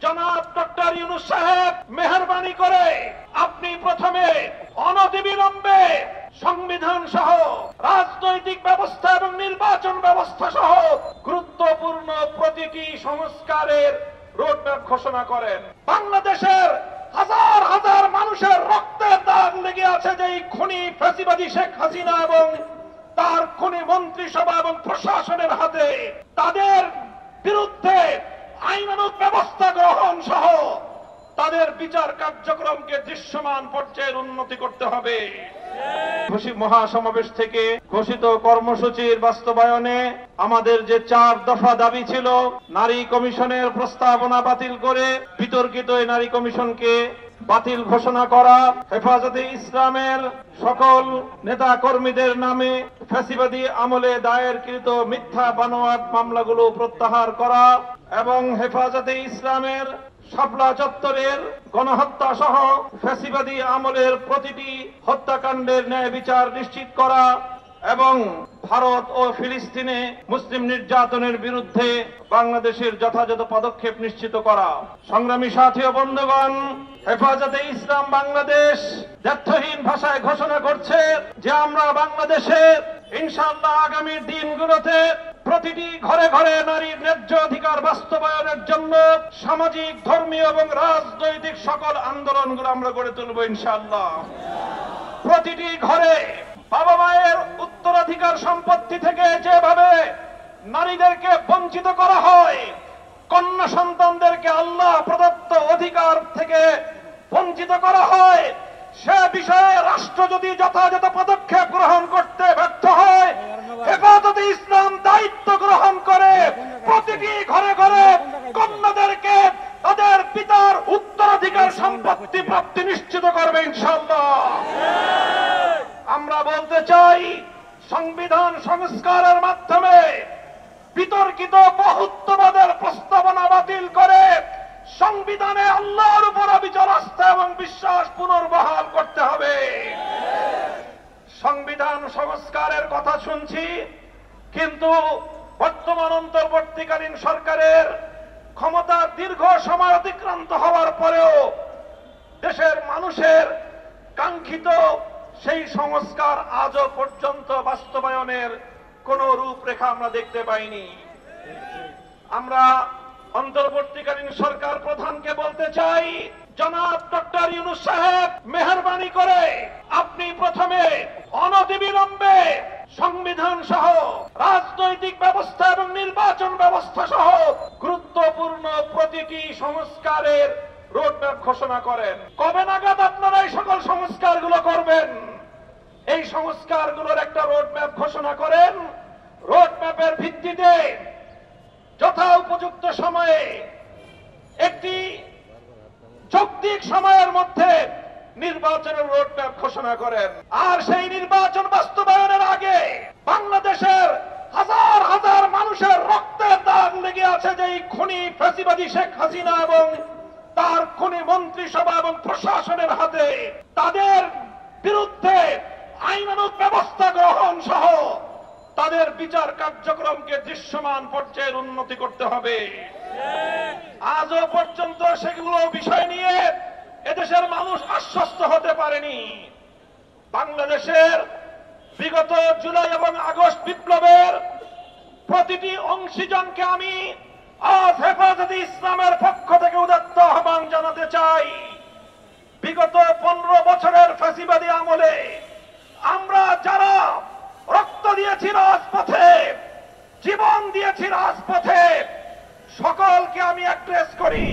জনাব ডক্টর ইউনূস সাহেব, মেহেরবানি করে আপনি প্রথমে অনতিবিলম্বে সংবিধান সহ রাজনৈতিক ব্যবস্থা এবং নির্বাচন ব্যবস্থা সহ গুরুত্বপূর্ণ প্রতিটি সংস্কারের রোডম্যাপ ঘোষণা করেন। বাংলাদেশের হাজার হাজার মানুষের রক্তের দাগ লেগে আছে যে খুনি ফ্যাসিবাদী শেখ হাসিনা এবং তার খুনি মন্ত্রিসভা এবং প্রশাসনের হাতে। তাদের বিরুদ্ধে আইনানুগ ব্যবস্থা গ্রহণ সহ তাদের বিচার কার্যক্রমকে দৃশ্যমান পর্যায়ের উন্নতি করতে হবে। মহাসমাবেশ থেকে ঘোষিত কর্মসূচির বাস্তবায়নে আমাদের যে 4 দফা দাবি ছিল, নারী কমিশনের প্রস্তাবনা বাতিল করে বিতর্কিত এই নারী কমিশনকে বাতিল ঘোষণা করা, হেফাজতে ইসলামের সকল নেতা কর্মীদের নামে ফ্যাসিবাদী আমলে দায়েরকৃত মিথ্যা বানোয়াট মামলাগুলো প্রত্যাহার করা এবং হেফাজতে ইসলামের শাপলা চত্বরের গণহত্যা সহ ফ্যাসিবাদী আমলের প্রতিটি হত্যাকাণ্ডের ন্যায় বিচার নিশ্চিত করা এবং ভারত ও ফিলিস্তিনে মুসলিম নির্যাতনের বিরুদ্ধে বাংলাদেশের যথাযথ পদক্ষেপ নিশ্চিত করা। সংগ্রামী সাথী ও বন্ধুগণ, হেফাজতে ইসলাম বাংলাদেশ দ্ব্যর্থহীন ভাষায় ঘোষণা করছে যে আমরা বাংলাদেশে ইনশাআল্লাহ আগামী দিনগুলোতে প্রতিটি ঘরে ঘরে নারীর ন্যায্য অধিকার বাস্তবায়নের জন্য সামাজিক, ধর্মীয় এবং রাজনৈতিক সকল আন্দোলনগুলো আমরা গড়ে তুলব ইনশাআল্লাহ। প্রতিটি ঘরে বাবা মায়ের উত্তরাধিকার সম্পত্তি থেকে যেভাবে নারীদেরকে বঞ্চিত করা হয়, কন্যা সন্তানদেরকে আল্লাহ প্রদত্ত অধিকার থেকে বঞ্চিত করা হয়, সে বিষয়ে রাষ্ট্র যদি যথাযথ পদক্ষেপ গ্রহণ করতে ব্যর্থ হয়, হেফাজতে ইসলাম দায়িত্ব গ্রহণ করে প্রতিটি ঘরে ঘরে কন্যাদেরকে তাদের পিতার উত্তরাধিকার সম্পত্তি প্রাপ্তি নিশ্চিত করবে ইনশাআল্লাহ। আমরা বলতে চাই, সংবিধান সংস্কারের মাধ্যমে বিতর্কিত বহুত্ববাদের প্রস্তাবনা বাতিল করে সংবিধানে আল্লাহর উপর অবিচল আস্থা এবং বিশ্বাস পুনর্বহাল করতে হবে। সংবিধান সংস্কারের কথা শুনছি, কিন্তু বর্তমান অন্তর্বর্তীকালীন সরকারের ক্ষমতার দীর্ঘ সময় অতিক্রান্ত হওয়ার পরেও দেশের মানুষের কাঙ্ক্ষিত সেই সংস্কার আজও পর্যন্ত বাস্তবায়নের কোন রূপরেখা আমরা দেখতে পাইনি। আমরা অন্তর্বর্তীকালীন সরকার প্রধানকে বলতে চাই, জনাব ডক্টর ইউনূস সাহেব, মেহেরবানি করে আপনি প্রথমে অনতিবিলম্বে সংবিধান সহ রাজনৈতিক ব্যবস্থা এবং নির্বাচন ব্যবস্থা সহ গুরুত্বপূর্ণ প্রতিটি সংস্কারের রোডম্যাপ ঘোষণা করেন। কবে নাগাদ আপনারা এই সকল সংস্কারগুলো করবেন? এই সংস্কারগুলোর একটা রোডম্যাপ ঘোষণা করেন। রোডম্যাপের ভিত্তিতে যথা উপযুক্ত সময়ে একটি যৌক্তিক সময়ের মধ্যে নির্বাচনের রোডম্যাপ ঘোষণা করেন। আর সেই নির্বাচন বাস্তবায়নের আগে বাংলাদেশের হাজার হাজার মানুষের রক্তের দাগ লেগে আছে যে খুনি ফ্যাসিবাদী শেখ হাসিনা এবং তার খুনি মন্ত্রিসভা এবং প্রশাসনের হাতে। তাদের বিরুদ্ধে আইনানুগ ব্যবস্থা গ্রহণ সহ তাদের বিচার কার্যক্রমকে দৃশ্যমান পর্যায়ের উন্নতি করতে হবে। আজও পর্যন্ত সেগুলো বিষয় নিয়ে এদেশের মানুষ আশ্বস্ত হতে পারেনি। বাংলাদেশের বিগত জুলাই এবং আগস্ট বিপ্লবের প্রতিটি অংশীজনকে আমি আজ হেফাজতে ইসলামের পক্ষ থেকে উদাত্ত আহ্বান জানাতে চাই। বিগত 15 বছরের ফ্যাসিবাদী আমলে আমরা যারা রক্ত দিয়েছি রাজপথে, জীবন দিয়েছি রাজপথে, সকলকে আমি অ্যাড্রেস করি।